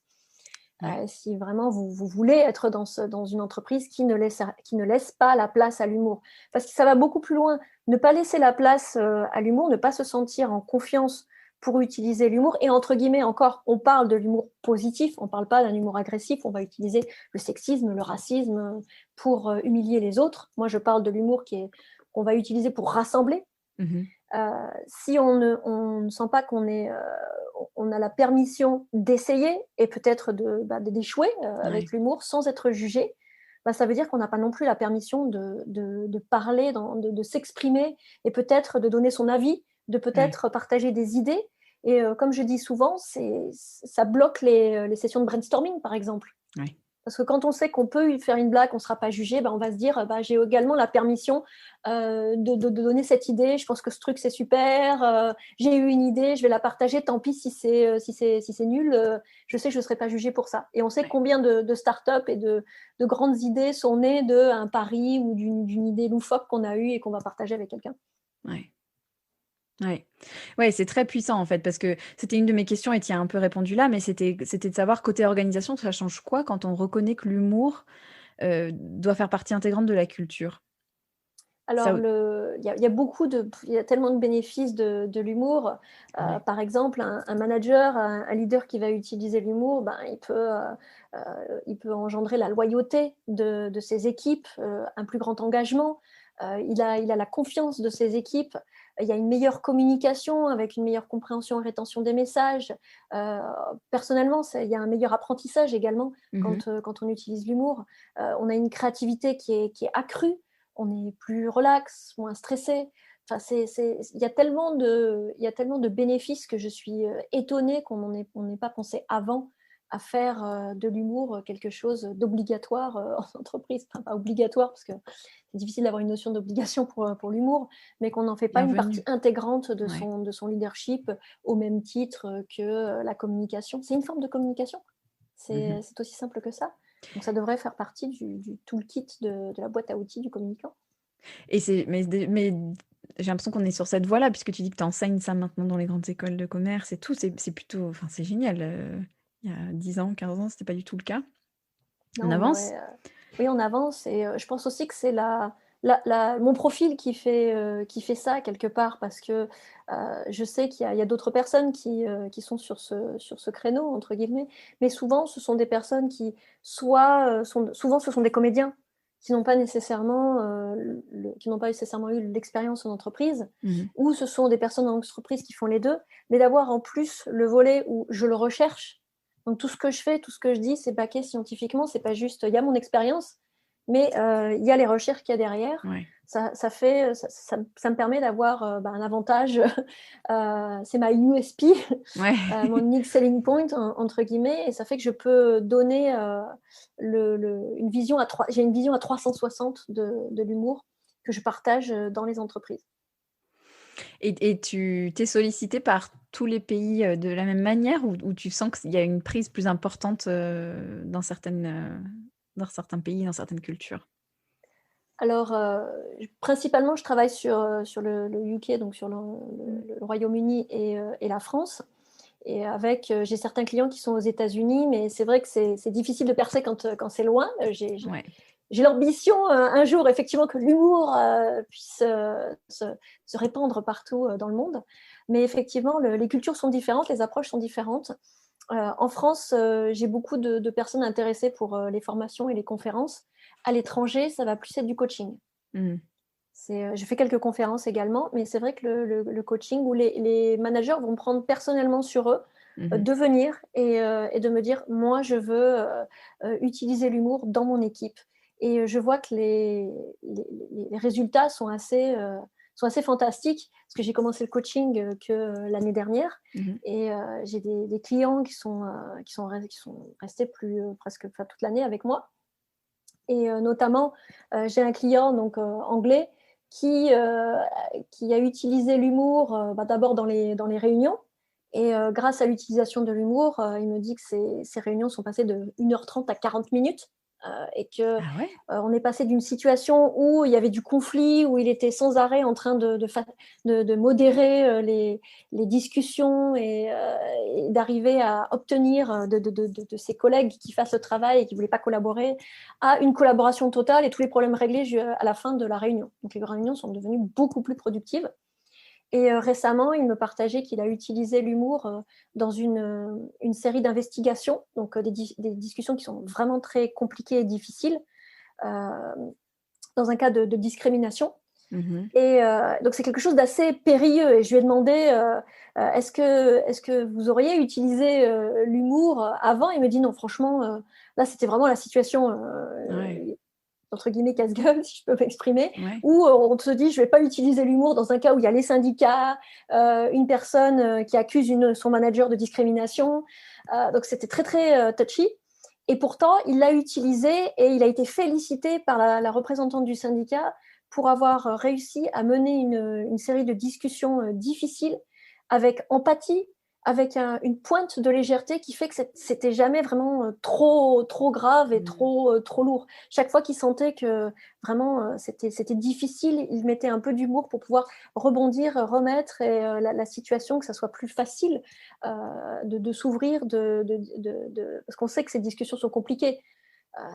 Ouais. Si vraiment vous voulez être dans une entreprise qui ne laisse pas la place à l'humour. Parce que ça va beaucoup plus loin. Ne pas laisser la place à l'humour, ne pas se sentir en confiance pour utiliser l'humour. Et entre guillemets, encore, on parle de l'humour positif, on ne parle pas d'un humour agressif, on va utiliser le sexisme, le racisme pour humilier les autres. Moi, je parle de l'humour qu'on va utiliser pour rassembler. Mmh. Si on ne sent pas on a la permission d'essayer et peut-être d'échouer Ouais. avec l'humour sans être jugé, ça veut dire qu'on n'a pas non plus la permission de parler, de s'exprimer et peut-être de donner son avis, de Ouais. peut-être partager des idées. Et comme je dis souvent, ça bloque les sessions de brainstorming, par exemple. Ouais. Parce que quand on sait qu'on peut faire une blague, on ne sera pas jugé, on va se dire j'ai également la permission de donner cette idée. Je pense que ce truc, c'est super. J'ai eu une idée, je vais la partager. Tant pis si c'est nul. Je sais que je ne serai pas jugée pour ça. Et on sait combien de startups et de grandes idées sont nées d'un pari ou d'une idée loufoque qu'on a eue et qu'on va partager avec quelqu'un. Ouais. Ouais, c'est très puissant en fait, parce que c'était une de mes questions et tu y as un peu répondu là, mais c'était de savoir côté organisation, ça change quoi quand on reconnaît que l'humour doit faire partie intégrante de la culture? Alors, Ça, il y a tellement de bénéfices de l'humour. Par exemple, un manager, un leader qui va utiliser l'humour, il peut engendrer la loyauté de ses équipes, un plus grand engagement. Il a la confiance de ses équipes. Il y a une meilleure communication avec une meilleure compréhension et rétention des messages. Personnellement, il y a un meilleur apprentissage également quand on utilise l'humour. On a une créativité qui est accrue. On est plus relax, moins stressé. Enfin, il y a tellement de bénéfices que je suis étonnée qu'on n'ait pas pensé avant à faire de l'humour quelque chose d'obligatoire en entreprise. Enfin, pas obligatoire, parce que c'est difficile d'avoir une notion d'obligation pour l'humour, mais qu'on n'en fait pas une partie intégrante de son leadership au même titre que la communication. C'est une forme de communication. C'est aussi simple que ça. Donc ça devrait faire partie du toolkit de la boîte à outils du communicant. mais j'ai l'impression qu'on est sur cette voie-là, puisque tu dis que tu enseignes ça maintenant dans les grandes écoles de commerce et tout. C'est plutôt, enfin, c'est génial. Il y a 10 ans, 15 ans, c'était pas du tout le cas. Non, On avance. Oui, on avance, et je pense aussi que c'est mon profil qui fait ça quelque part, parce que je sais qu'il y a d'autres personnes qui sont sur ce créneau, entre guillemets, mais souvent ce sont des personnes qui souvent ce sont des comédiens qui n'ont pas nécessairement eu l'expérience en entreprise, ou ce sont des personnes en entreprise qui font les deux, mais d'avoir en plus le volet où je le recherche. Donc tout ce que je fais, tout ce que je dis, c'est baqué scientifiquement, c'est pas juste il y a mon expérience, mais il y a les recherches qu'il y a derrière. Ouais. Ça me permet d'avoir un avantage. C'est ma USP, mon unique selling point, entre guillemets, et ça fait que je peux donner une vision j'ai une vision à 360 de l'humour que je partage dans les entreprises. Et tu t'es sollicité par tous les pays de la même manière, ou tu sens qu'il y a une prise plus importante dans certains pays, dans certaines cultures? Alors, principalement, je travaille sur le UK, donc sur le Royaume-Uni et la France. Et j'ai certains clients qui sont aux États-Unis, mais c'est vrai que c'est difficile de percer quand c'est loin. J'ai l'ambition un jour, effectivement, que l'humour puisse se répandre partout dans le monde. Mais effectivement, les cultures sont différentes, les approches sont différentes. En France, j'ai beaucoup de personnes intéressées pour les formations et les conférences. À l'étranger, ça va plus être du coaching. Je fais quelques conférences également, mais c'est vrai que le coaching, où les managers vont prendre personnellement sur eux de venir et de me dire, moi, je veux utiliser l'humour dans mon équipe. Et je vois que les résultats sont assez fantastiques, parce que j'ai commencé le coaching que l'année dernière, et j'ai des clients qui sont restés presque toute l'année avec moi. Et notamment, j'ai un client donc anglais qui a utilisé l'humour d'abord dans les réunions. Et grâce à l'utilisation de l'humour, il me dit que ces réunions sont passées de 1h30 à 40 minutes. Et qu'on est passé d'une situation où il y avait du conflit, où il était sans arrêt en train de modérer les discussions, et d'arriver à obtenir de ses collègues qui fassent le travail et qui ne voulaient pas collaborer, à une collaboration totale et tous les problèmes réglés à la fin de la réunion. Donc les réunions sont devenues beaucoup plus productives. Et récemment, il me partageait qu'il a utilisé l'humour dans une série d'investigations, donc des discussions qui sont vraiment très compliquées et difficiles, dans un cas de discrimination. Et donc c'est quelque chose d'assez périlleux. Et je lui ai demandé, est-ce que vous auriez utilisé l'humour avant? Il me dit non, franchement, là c'était vraiment la situation entre guillemets casse-gueule, si je peux m'exprimer, où on se dit, je ne vais pas utiliser l'humour dans un cas où il y a les syndicats, une personne qui accuse son manager de discrimination. Donc, c'était très, très touchy. Et pourtant, il l'a utilisé et il a été félicité par la représentante du syndicat pour avoir réussi à mener une série de discussions difficiles avec empathie, avec une pointe de légèreté qui fait que c'était jamais vraiment trop grave et trop lourd. Chaque fois qu'il sentait que vraiment c'était difficile, il mettait un peu d'humour pour pouvoir rebondir, remettre et la situation, que ça soit plus facile de s'ouvrir, parce qu'on sait que ces discussions sont compliquées.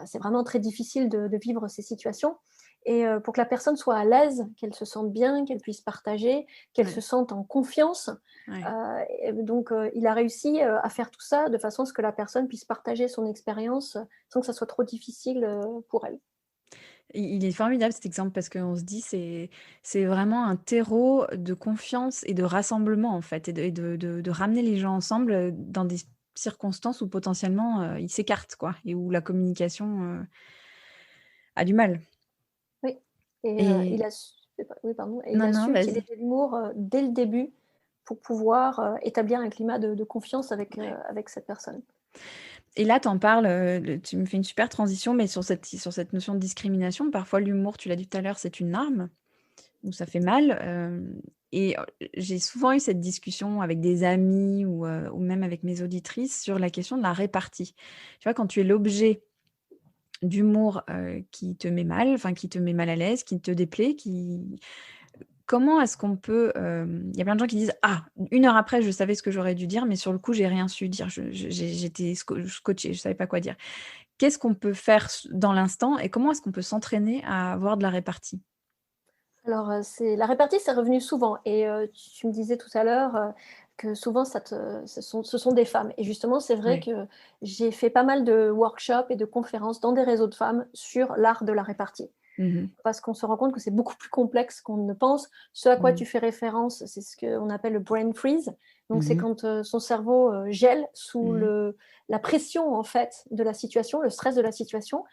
C'est vraiment très difficile de vivre ces situations. Et pour que la personne soit à l'aise, qu'elle se sente bien, qu'elle puisse partager, qu'elle se sente en confiance. Donc, il a réussi à faire tout ça de façon à ce que la personne puisse partager son expérience sans que ça soit trop difficile pour elle. Il est formidable cet exemple parce qu'on se dit c'est vraiment un terreau de confiance et de rassemblement en fait et de ramener les gens ensemble dans des circonstances où potentiellement ils s'écartent quoi et où la communication a du mal. Oui, et Et oui, pardon, et il non, a non, su vas-y. utiliser l'humour dès le début pour pouvoir établir un climat de confiance Ouais. avec cette personne. Et là, tu en parles, tu me fais une super transition, mais sur cette notion de discrimination, parfois l'humour, tu l'as dit tout à l'heure, c'est une arme. Où ça fait mal, et j'ai souvent eu cette discussion avec des amis ou même avec mes auditrices sur la question de la répartie. Tu vois, quand tu es l'objet d'humour, qui te met mal, enfin qui te met mal à l'aise, qui te déplaît, comment est-ce qu'on peut, il y a plein de gens qui disent: «Ah, 1 heure après, je savais ce que j'aurais dû dire, mais sur le coup, j'ai rien su dire. J'étais scotchée, je savais pas quoi dire». Qu'est-ce qu'on peut faire dans l'instant et comment est-ce qu'on peut s'entraîner à avoir de la répartie? Alors, c'est la répartie, c'est revenu souvent et tu me disais tout à l'heure, que souvent ce sont des femmes et justement, c'est vrai Ouais. que j'ai fait pas mal de workshops et de conférences dans des réseaux de femmes sur l'art de la répartie. Mmh. Parce qu'on se rend compte que c'est beaucoup plus complexe qu'on ne pense. Ce à quoi Mmh. tu fais référence, c'est ce qu'on appelle le brain freeze. Donc, c'est Mmh. quand son cerveau gèle sous Mmh. la pression en fait de la situation, le stress de la situation.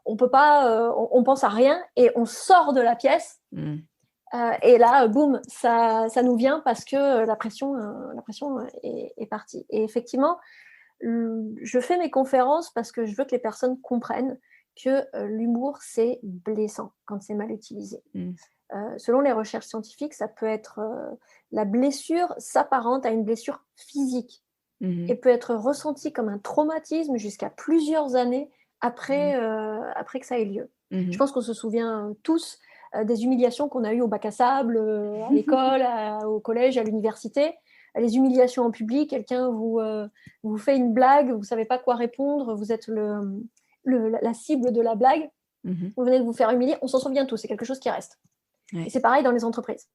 On peut pas, on pense à rien et on sort de la pièce. Mmh. Et là, boum, ça nous vient parce que la pression est partie. Et effectivement, je fais mes conférences parce que je veux que les personnes comprennent que l'humour, c'est blessant quand c'est mal utilisé. Mmh. Selon les recherches scientifiques, ça peut être la blessure s'apparente à une blessure physique Mmh et mh. peut être ressentie comme un traumatisme jusqu'à plusieurs années Mmh. après que ça ait lieu. Je Mmh. pense qu'on se souvient tous des humiliations qu'on a eues au bac à sable, à l'école, au collège, à l'université. Les humiliations en public, quelqu'un vous fait une blague, vous ne savez pas quoi répondre, vous êtes la cible de la blague, Mmh. vous venez de vous faire humilier, on s'en souvient tous, c'est quelque chose qui reste. Et Ouais, c'est pareil dans les entreprises.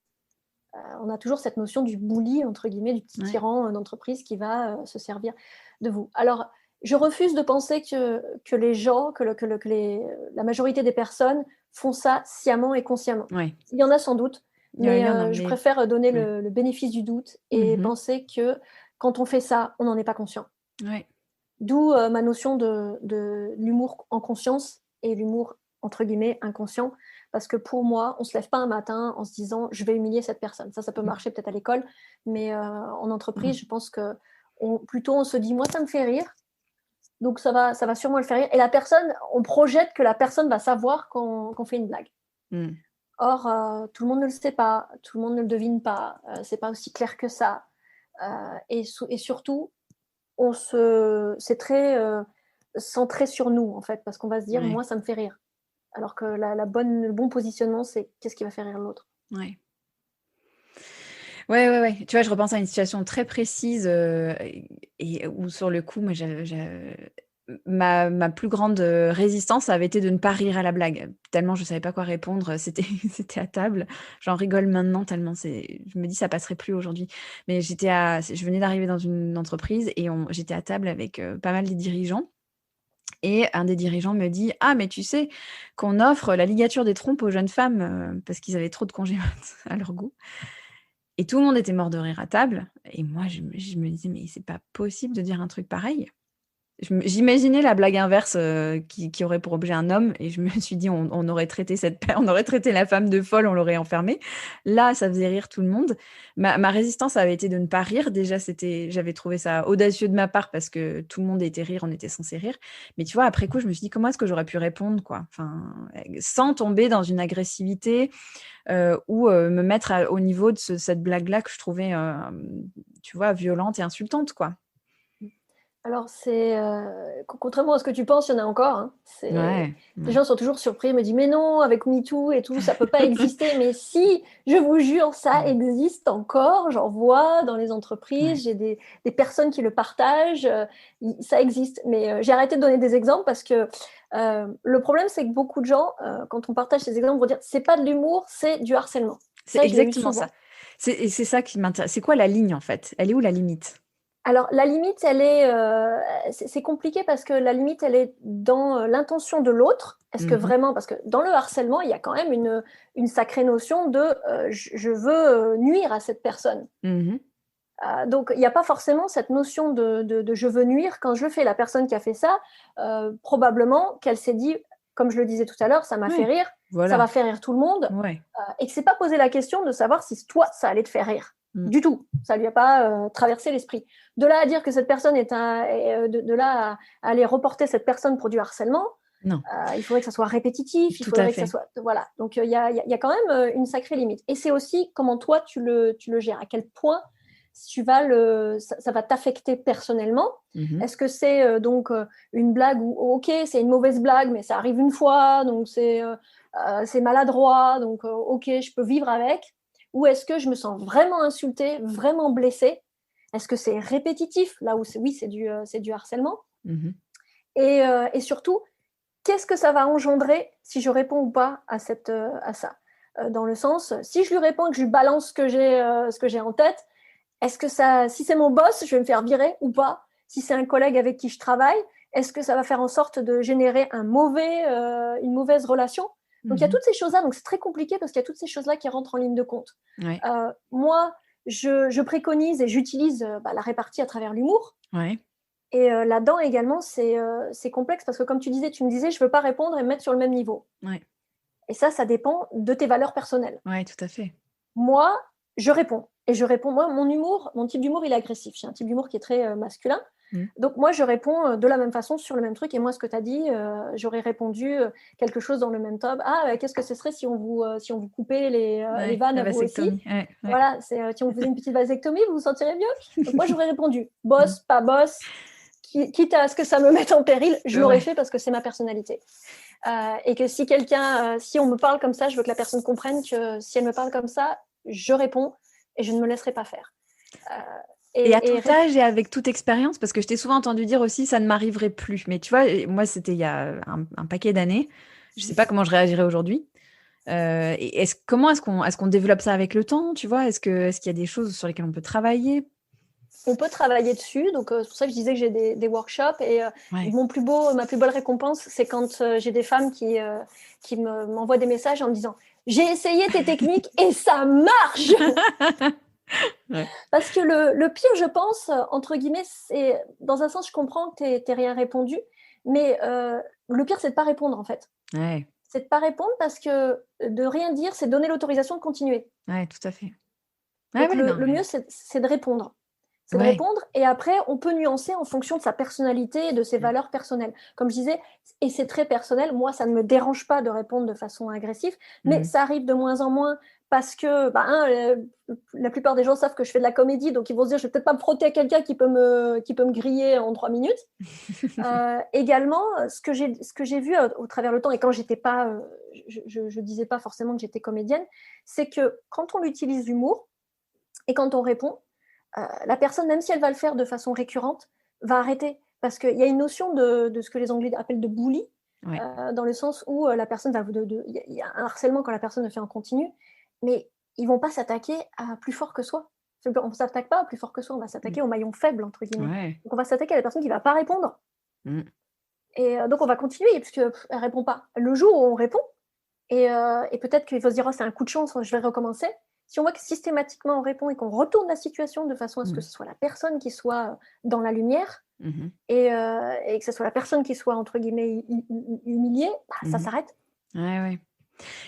On a toujours cette notion du bully, entre guillemets, du petit ouais. tyran d'entreprise qui va se servir de vous. Alors, je refuse de penser que les gens, la majorité des personnes font ça sciemment et consciemment. Ouais. Il y en a sans doute, Il mais y en a, je mais préfère donner ouais. le bénéfice du doute et Mmh mh. penser que quand on fait ça, on n'en est pas conscient. Ouais. D'où ma notion de l'humour en conscience et l'humour entre guillemets inconscient. Parce que pour moi, on ne se lève pas un matin en se disant je vais humilier cette personne. Ça peut marcher peut-être à l'école, mais en entreprise, je pense que plutôt on se dit moi ça me fait rire, donc ça va sûrement le faire rire. Et la personne, on projette que la personne va savoir qu'on fait une blague. Mmh. Or, tout le monde ne le sait pas, tout le monde ne le devine pas, c'est pas aussi clair que ça. Et surtout, c'est très centré sur nous en fait, parce qu'on va se dire Ouais, moi ça me fait rire. Alors que le bon positionnement, c'est qu'est-ce qui va faire rire l'autre. ouais. Ouais, ouais, ouais. Tu vois, je repense à une situation très précise, et où sur le coup, moi, ma plus grande, résistance avait été de ne pas rire à la blague. Tellement je savais pas quoi répondre, c'était c'était à table. J'en rigole maintenant tellement je me dis: «Ça passerait plus aujourd'hui». Mais je venais d'arriver dans une entreprise et j'étais à table avec, pas mal des dirigeants. Et un des dirigeants me dit: «Ah mais tu sais qu'on offre la ligature des trompes aux jeunes femmes», parce qu'ils avaient trop de congés mat à leur goût. Et tout le monde était mort de rire à table et moi je me disais: «Mais c'est pas possible de dire un truc pareil». J'imaginais la blague inverse qui aurait pour objet un homme et je me suis dit on aurait traité on aurait traité la femme de folle, on l'aurait enfermée. Là, ça faisait rire tout le monde. Ma résistance avait été de ne pas rire. Déjà, j'avais trouvé ça audacieux de ma part parce que tout le monde était rire, on était censé rire. Mais tu vois, après coup, je me suis dit comment est-ce que j'aurais pu répondre, quoi. Enfin, sans tomber dans une agressivité ou me mettre au niveau de cette blague-là que je trouvais, tu vois, violente et insultante, quoi. Alors, contrairement à ce que tu penses, il y en a encore. Hein. Ouais, Les ouais. gens sont toujours surpris, ils me disent, mais non, avec MeToo et tout, ça peut pas exister. Mais si, je vous jure, ça existe encore. J'en vois dans les entreprises, Ouais. j'ai des personnes qui le partagent, ça existe. Mais j'ai arrêté de donner des exemples parce que le problème, c'est que beaucoup de gens, quand on partage ces exemples, vont dire, c'est pas de l'humour, c'est du harcèlement. C'est Ça, je l'ai eu exactement ça. souvent. Et c'est ça qui m'intéresse. C'est quoi la ligne, en fait? Elle est où la limite? Alors, la limite, c'est compliqué parce que la limite, elle est dans l'intention de l'autre. Est-ce que Mhm. vraiment, parce que dans le harcèlement, il y a quand même une sacrée notion de je veux nuire à cette personne. Mhm. Donc, il n'y a pas forcément cette notion de je veux nuire. Quand je le fais, la personne qui a fait ça, probablement qu'elle s'est dit, comme je le disais tout à l'heure, ça m'a fait Ouais, rire, ça voilà. va faire rire tout le monde, Ouais. et que c'est pas posé la question de savoir si toi, ça allait te faire rire. Mm. Du tout. Ça lui a pas traversé l'esprit. De là à dire que cette personne de là à aller reporter cette personne pour du harcèlement, Non, il faudrait que ça soit répétitif, il tout à faudrait que ça fait. soit. Voilà. Donc, il y a quand même une sacrée limite. Et c'est aussi comment toi, tu le gères. À quel point ça va t'affecter personnellement. Mhm. Est-ce que c'est donc une blague où, ok, c'est une mauvaise blague, mais ça arrive une fois, donc c'est maladroit, donc ok, je peux vivre avec. Ou est-ce que je me sens vraiment insultée, vraiment blessée? Est-ce que c'est répétitif? Là où oui, c'est du harcèlement. Mhm. Et surtout, qu'est-ce que ça va engendrer si je réponds ou pas à ça? Dans le sens, si je lui réponds et que je lui balance ce que j'ai en tête, est-ce que si c'est mon boss, je vais me faire virer ou pas? Si c'est un collègue avec qui je travaille, est-ce que ça va faire en sorte de générer une mauvaise relation? Donc il y a Mhm. toutes ces choses-là, donc c'est très compliqué parce qu'il y a toutes ces choses-là qui rentrent en ligne de compte. Ouais. Moi, je préconise et j'utilise la répartie à travers l'humour. Ouais. Et là-dedans également, c'est complexe parce que comme tu me disais, je ne veux pas répondre et me mettre sur le même niveau. Ouais. Et ça dépend de tes valeurs personnelles. Ouais, tout à fait. Moi, je réponds. Et je réponds, moi, mon type d'humour, il est agressif. J'ai un type d'humour qui est très masculin. Mm. Donc, moi, je réponds de la même façon sur le même truc. Et moi, ce que tu as dit, j'aurais répondu quelque chose dans le même top. Ah, qu'est-ce que ce serait si on vous coupait les Ouais, vannes la à vous aussi? vasectomie. Ouais, ouais. Voilà, si on vous faisait une petite vasectomie, vous vous sentirez mieux? Donc, moi, j'aurais répondu Mm. boss, pas boss, quitte à ce que ça me mette en péril, je l'aurais Ouais. fait parce que c'est ma personnalité. Et que si on me parle comme ça, je veux que la personne comprenne que si elle me parle comme ça, je réponds et je ne me laisserai pas faire. Euh, Et à et, tout et âge et avec toute expérience, parce que je t'ai souvent entendu dire aussi, ça ne m'arriverait plus. Mais tu vois, moi, c'était il y a un paquet d'années. Je sais pas comment je réagirais aujourd'hui. Et comment est-ce qu'on développe ça avec le temps, tu vois? Est-ce qu'il y a des choses sur lesquelles on peut travailler? on peut travailler dessus. Donc, c'est pour ça que je disais que j'ai des workshops. Et Ouais. ma plus belle récompense, c'est quand j'ai des femmes qui m'envoient des messages en me disant j'ai essayé tes techniques et ça marche. Ouais. Parce que le pire, je pense, entre guillemets, c'est dans un sens, je comprends que tu n'aies rien répondu, mais le pire, c'est de ne pas répondre en fait. Ouais. C'est de ne pas répondre parce que de rien dire, c'est donner l'autorisation de continuer. Ouais, tout à fait. Ouais, Donc ouais, non, le mais mieux, c'est de répondre. C'est de ouais. répondre et après, on peut nuancer en fonction de sa personnalité et de ses Mmh. valeurs personnelles. Comme je disais, et c'est très personnel, moi, ça ne me dérange pas de répondre de façon agressive, mais Mmh. ça arrive de moins en moins parce que la plupart des gens savent que je fais de la comédie, donc ils vont se dire, je vais peut-être pas me frotter à quelqu'un qui peut me griller en 3 minutes. Également, ce que j'ai vu au travers le temps, et quand j'étais pas, je disais pas forcément que j'étais comédienne, c'est que quand on utilise l'humour et quand on répond, la personne, même si elle va le faire de façon récurrente, va arrêter. Parce qu'il y a une notion de ce que les Anglais appellent de bully, Ouais. dans le sens où la personne va. Il y a un harcèlement quand la personne le fait en continu, mais ils ne vont pas s'attaquer à plus fort que soi. On ne s'attaque pas à plus fort que soi, on va Mmh. s'attaquer au maillon faible, entre guillemets. Ouais. Donc on va s'attaquer à la personne qui ne va pas répondre. Mmh. Et donc on va continuer, puisque elle ne répond pas. Le jour où on répond, et peut-être qu'il faut se dire oh, c'est un coup de chance, je vais recommencer. si on voit que systématiquement on répond et qu'on retourne la situation de façon à ce que Mmh. ce soit la personne qui soit dans la lumière Mmh. et que ce soit la personne qui soit entre guillemets humiliée, bah, ça Mmh. s'arrête. Ouais, ouais.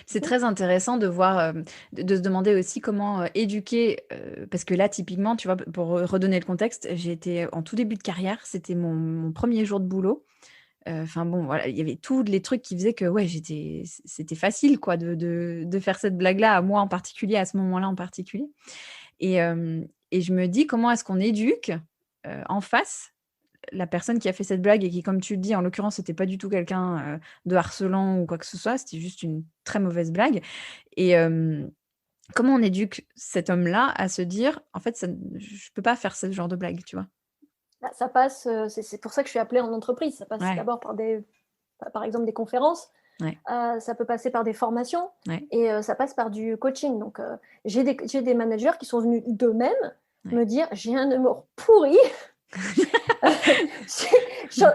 C'est Mhm. très intéressant de voir, de se demander aussi comment, éduquer, parce que là, typiquement, tu vois, pour redonner le contexte, j'ai été en tout début de carrière, c'était mon 1er jour de boulot. Enfin bon, voilà, il y avait tous les trucs qui faisaient que, ouais, c'était facile quoi de faire cette blague-là, à moi en particulier, à ce moment-là en particulier et je me dis: «Comment est-ce qu'on éduque, en face la personne qui a fait cette blague?» et qui, comme tu le dis, en l'occurrence, c'était pas du tout quelqu'un, de harcelant ou quoi que ce soit, c'était juste une très mauvaise blague et comment on éduque cet homme-là à se dire: «En fait, ça ne je peux pas faire ce genre de blague», tu vois? Bah, ça passe, c'est pour ça que je suis appelée en entreprise. Ça passe Ouais, d'abord par exemple des conférences, ouais, ça peut passer par des formations ouais, et ça passe par du coaching. Donc j'ai des managers qui sont venus d'eux-mêmes ouais. me dire: «J'ai un humour pourri».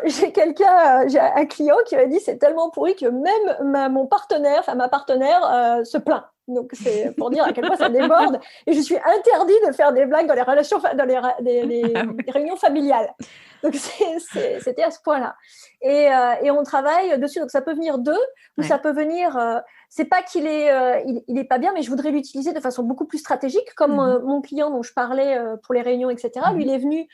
J'ai quelqu'un, j'ai un client qui m'a dit: «C'est tellement pourri que même mon partenaire, enfin ma partenaire, se plaint». Donc c'est pour dire à quel point ça déborde et je suis interdit de faire des blagues dans les relations dans Ah ouais. les réunions familiales. Donc c'était à ce point-là et on travaille dessus. Donc ça peut venir d'eux ou Ouais. ça peut venir, c'est pas qu'il est, il est pas bien, mais je voudrais l'utiliser de façon beaucoup plus stratégique comme, Mmh mh. mon client dont je parlais, pour les réunions et cetera. Lui, Mmh. il est venu,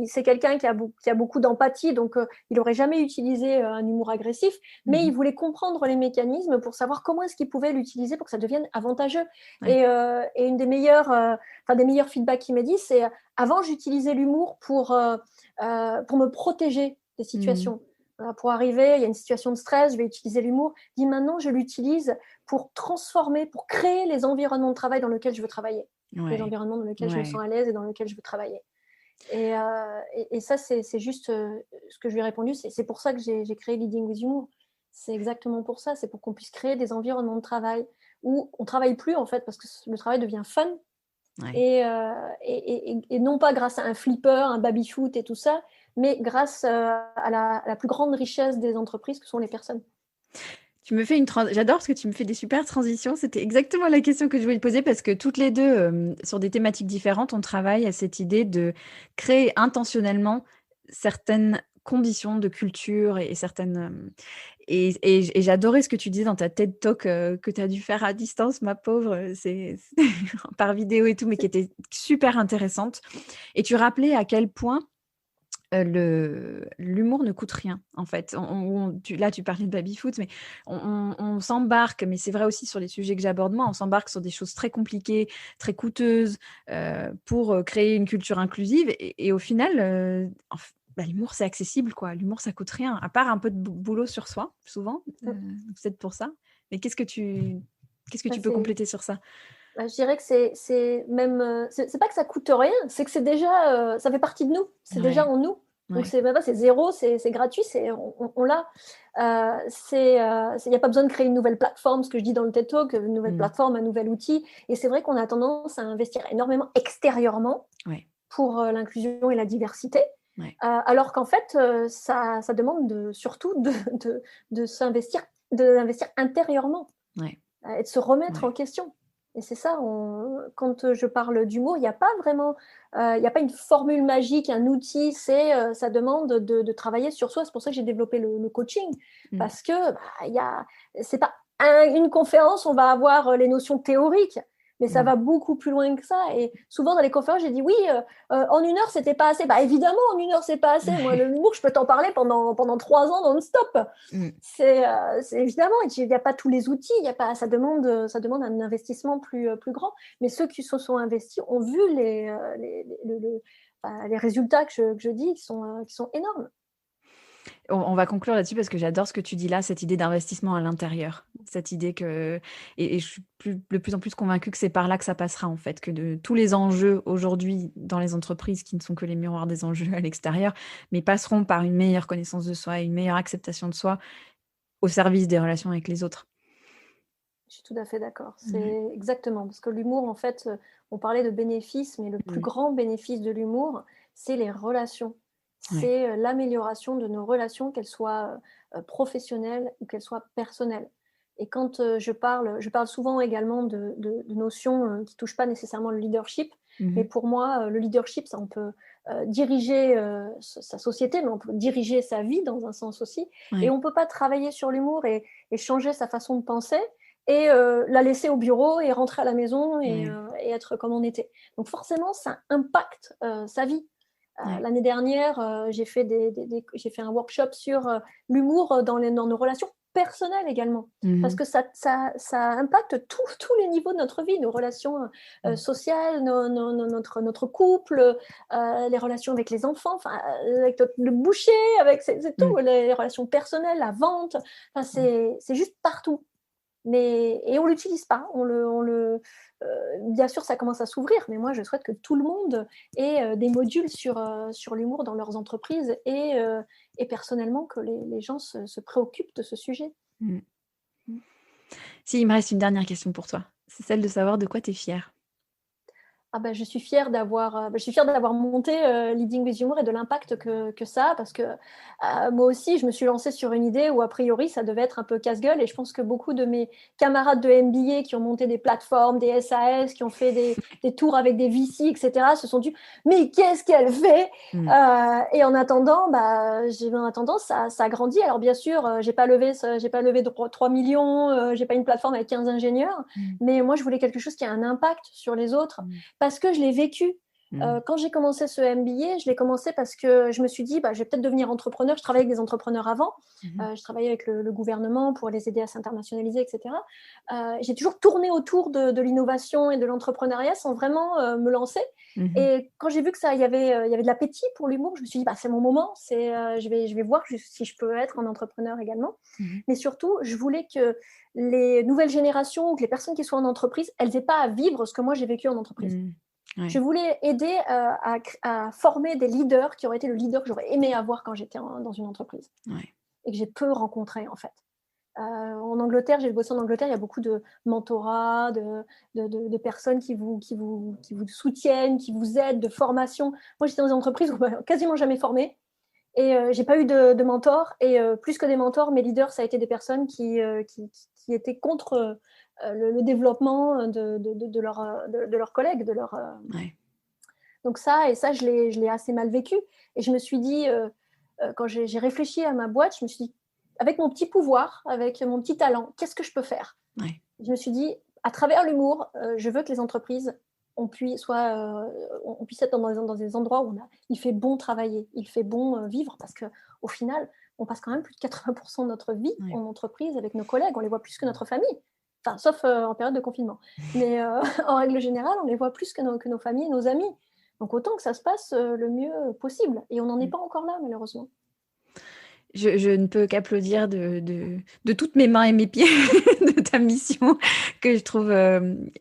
c'est quelqu'un qui a beaucoup d'empathie, donc il n'aurait jamais utilisé un humour agressif, mais Mmh. il voulait comprendre les mécanismes pour savoir comment est-ce qu'il pouvait l'utiliser pour que ça devienne avantageux. Ouais. Et une des meilleures, enfin des meilleurs feedbacks qu'il m'a dit, c'est avant j'utilisais l'humour pour me protéger des Mmh. situations. Pour arriver, il y a une situation de stress, je vais utiliser l'humour. Il dit maintenant, je l'utilise pour transformer, pour créer les environnements de travail dans lesquels je veux travailler, les Ouais. environnements dans lesquels je me Ouais. sens à l'aise et dans lesquels je veux travailler. Et ça, c'est juste ce que je lui ai répondu. C'est pour ça que j'ai créé Leading with Humour. C'est exactement pour ça. C'est pour qu'on puisse créer des environnements de travail où on ne travaille plus, en fait, parce que le travail devient fun. Ouais. Et non pas grâce à un flipper, un baby-foot et tout ça, mais grâce à la plus grande richesse des entreprises que sont les personnes. Tu me fais une tran J'adore parce que tu me fais des super transitions. C'était exactement la question que je voulais te poser parce que toutes les 2, sur des thématiques différentes, on travaille à cette idée de créer intentionnellement certaines conditions de culture et certaines, et j'ai adoré ce que tu disais dans ta TED Talk, que tu as dû faire à distance, ma pauvre, c'est par vidéo et tout, mais qui était super intéressante et tu rappelais à quel point le l'humour ne coûte rien, en fait. Tu parlais de baby-foot, mais on s'embarque, mais c'est vrai aussi sur les sujets que j'aborde moi, on s'embarque sur des choses très compliquées, très coûteuses, pour, créer une culture inclusive et au final, l'humour, c'est accessible, quoi. L'humour, ça coûte rien, à part un peu de boulot sur soi, souvent, c'est peut-être pour ça. Mais qu'est-ce que Ça, tu peux c'est compléter sur ça? Bah, je dirais que c'est même, c'est pas que ça coûte rien, c'est que c'est déjà, ça fait partie de nous, c'est déjà Ouais, en nous. Donc ouais. c'est même pas c'est 0, c'est gratuit, on l'a. Il y a pas besoin de créer une nouvelle plateforme, ce que je dis dans le TED Talk, une nouvelle Mmh. plateforme, un nouvel outil et c'est vrai qu'on a tendance à investir énormément extérieurement Ouais, pour, l'inclusion et la diversité, ouais, alors qu'en fait, ça demande surtout de d'investir intérieurement. ouais, Et de se remettre en ouais. question. Et c'est ça, quand je parle d'humour, il n'y a pas vraiment, il n'y a pas une formule magique, un outil, ça demande de travailler sur soi. C'est pour ça que j'ai développé le coaching, Mmh. parce que c'est pas une conférence, on va avoir les notions théoriques, mais ça Mmh. va beaucoup plus loin que ça. Et souvent dans les conférences, j'ai dit oui, en 1 heure, c'était pas assez. Bah évidemment, en 1 heure, c'est pas assez. Moi, l'humour, je peux t'en parler pendant 3 ans non-stop. Mmh. C'est évidemment, il n'y a pas tous les outils, il y a pas, ça demande un investissement plus grand. Mais ceux qui se sont investis ont vu les résultats que je dis qui sont énormes. On va conclure là-dessus parce que j'adore ce que tu dis là, cette idée d'investissement à l'intérieur. Cette idée que et je suis de plus en plus convaincue que c'est par là que ça passera en fait, que de tous les enjeux aujourd'hui dans les entreprises qui ne sont que les miroirs des enjeux à l'extérieur, mais passeront par une meilleure connaissance de soi et une meilleure acceptation de soi au service des relations avec les autres. Je suis tout à fait d'accord. Ouais. C'est exactement, parce que l'humour, en fait, on parlait de bénéfices, mais le plus Mmh. grand bénéfice de l'humour, c'est les relations. Ouais. C'est l'amélioration de nos relations, qu'elles soient professionnelles ou qu'elles soient personnelles. Et quand je parle souvent également de notions qui ne touchent pas nécessairement le leadership. Mais pour moi, le leadership, ça, on peut diriger sa société, mais on peut diriger sa vie dans un sens aussi. Ouais. Et on ne peut pas travailler sur l'humour et changer sa façon de penser et la laisser au bureau et rentrer à la maison et être comme on était. Donc forcément, ça impacte sa vie. L'année dernière, j'ai fait un workshop sur l'humour dans nos relations personnelles également, parce que ça impacte tous les niveaux de notre vie, nos relations sociales, notre couple, les relations avec les enfants, avec le boucher, c'est tout, les relations personnelles, la vente, c'est juste partout. Et on ne l'utilise pas. Bien sûr, ça commence à s'ouvrir, mais moi, je souhaite que tout le monde ait des modules sur l'humour dans leurs entreprises et personnellement, que les gens se préoccupent de ce sujet. Si, il me reste une dernière question pour toi. C'est celle de savoir de quoi tu es fière. Je suis fière d'avoir monté Leading with Humour et de l'impact que ça a, parce que moi aussi, je me suis lancée sur une idée où, a priori, ça devait être un peu casse-gueule, et je pense que beaucoup de mes camarades de MBA qui ont monté des plateformes, des SAS, qui ont fait des tours avec des VC, etc., se sont dit « Mais qu'est-ce qu'elle fait ?» Et en attendant, ça grandit. Alors bien sûr, j'ai pas levé 3 millions, j'ai pas une plateforme avec 15 ingénieurs, mais moi, je voulais quelque chose qui a un impact sur les autres. Parce que je l'ai vécu. Quand j'ai commencé ce MBA, je l'ai commencé parce que je me suis dit, je vais peut-être devenir entrepreneur. Je travaillais avec des entrepreneurs avant. Je travaillais avec le gouvernement pour les aider à s'internationaliser, etc. J'ai toujours tourné autour de l'innovation et de l'entrepreneuriat sans vraiment me lancer. Et quand j'ai vu que il y avait de l'appétit pour l'humour, je me suis dit, c'est mon moment. Je vais voir si je peux être un entrepreneur également. Mais surtout, je voulais que les nouvelles générations ou que les personnes qui sont en entreprise, elles n'aient pas à vivre ce que moi j'ai vécu en entreprise. Je voulais aider à former des leaders qui auraient été le leader que j'aurais aimé avoir quand j'étais dans une entreprise et que j'ai peu rencontré en fait. En Angleterre, j'ai bossé en Angleterre, il y a beaucoup de mentorat, de personnes qui vous soutiennent, qui vous aident, de formation. Moi, j'étais dans une entreprise où on m'a quasiment jamais formée. Et j'ai pas eu de mentor, et plus que des mentors, mes leaders, ça a été des personnes qui étaient contre le développement de leurs collègues, Donc ça, je l'ai assez mal vécu. Et je me suis dit, quand j'ai réfléchi à ma boîte, je me suis dit, avec mon petit pouvoir, avec mon petit talent, qu'est-ce que je peux faire ? Je me suis dit, à travers l'humour, je veux que les entreprises on puisse être dans des endroits où il fait bon travailler, il fait bon vivre, parce qu'au final, on passe quand même plus de 80% de notre vie en entreprise avec nos collègues, on les voit plus que notre famille, sauf en période de confinement. Mais en règle générale, on les voit plus que nos familles et nos amis. Donc autant que ça se passe le mieux possible. Et on n'en est pas encore là, malheureusement. Je ne peux qu'applaudir de toutes mes mains et mes pieds de ta mission, que je trouve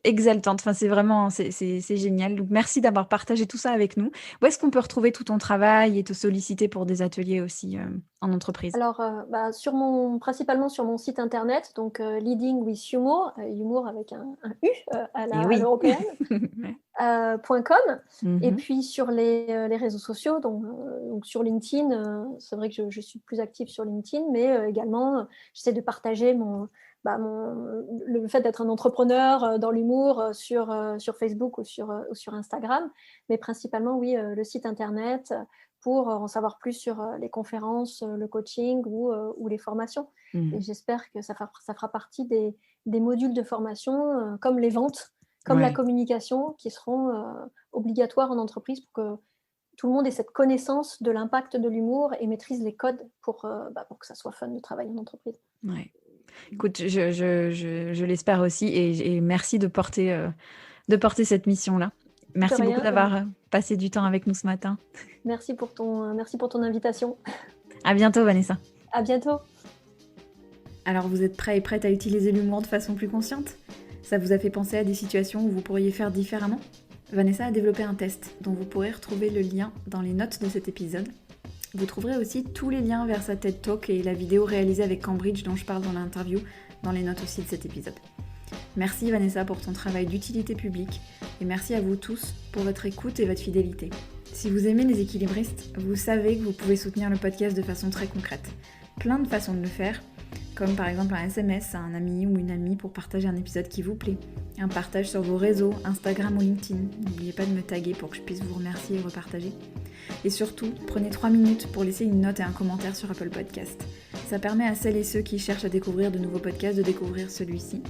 exaltante. Enfin, c'est génial. Donc, merci d'avoir partagé tout ça avec nous. Où est-ce qu'on peut retrouver tout ton travail et te solliciter pour des ateliers aussi en entreprise ? Alors, principalement sur mon site internet, donc Leading with Humour, humour avec un U à l'européenne, .com. Et puis sur les réseaux sociaux, donc sur LinkedIn, c'est vrai que je suis plus active sur LinkedIn, mais également j'essaie de partager le fait d'être un entrepreneur dans l'humour sur Facebook ou sur Instagram, mais principalement, oui, le site internet pour en savoir plus sur les conférences, le coaching ou les formations. Et j'espère que ça fera partie des modules de formation, comme les ventes, comme la communication, qui seront obligatoires en entreprise pour que tout le monde ait cette connaissance de l'impact de l'humour et maîtrise les codes pour que ça soit fun de travailler en entreprise. Ouais. Écoute, je l'espère aussi, et merci de porter cette mission-là. Merci beaucoup d'avoir passé du temps avec nous ce matin. Merci pour ton invitation. À bientôt, Vanessa. À bientôt. Alors, vous êtes prêts et prêtes à utiliser l'humour de façon plus consciente ? Ça vous a fait penser à des situations où vous pourriez faire différemment ? Vanessa a développé un test dont vous pourrez retrouver le lien dans les notes de cet épisode. Vous trouverez aussi tous les liens vers sa TED Talk et la vidéo réalisée avec Cambridge dont je parle dans l'interview dans les notes aussi de cet épisode. Merci Vanessa pour ton travail d'utilité publique, et merci à vous tous pour votre écoute et votre fidélité. Si vous aimez les équilibristes, vous savez que vous pouvez soutenir le podcast de façon très concrète. Plein de façons de le faire, comme par exemple un SMS à un ami ou une amie pour partager un épisode qui vous plaît, un partage sur vos réseaux, Instagram ou LinkedIn. N'oubliez pas de me taguer pour que je puisse vous remercier et repartager. Et surtout, prenez 3 minutes pour laisser une note et un commentaire sur Apple Podcast. Ça permet à celles et ceux qui cherchent à découvrir de nouveaux podcasts de découvrir celui-ci.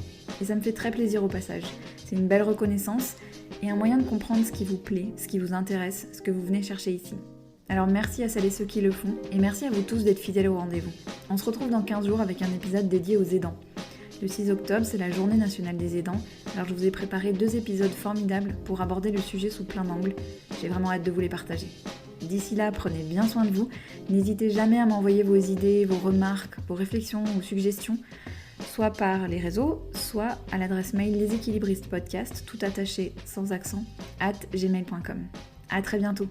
Et ça me fait très plaisir au passage. C'est une belle reconnaissance et un moyen de comprendre ce qui vous plaît, ce qui vous intéresse, ce que vous venez chercher ici. Alors merci à celles et ceux qui le font, et merci à vous tous d'être fidèles au rendez-vous. On se retrouve dans 15 jours avec un épisode dédié aux aidants. Le 6 octobre, c'est la journée nationale des aidants, alors je vous ai préparé 2 épisodes formidables pour aborder le sujet sous plein d'angles. J'ai vraiment hâte de vous les partager. D'ici là, prenez bien soin de vous, n'hésitez jamais à m'envoyer vos idées, vos remarques, vos réflexions ou suggestions, soit par les réseaux, soit à l'adresse mail leséquilibristes podcast, tout attaché sans accent, @gmail.com. À très bientôt.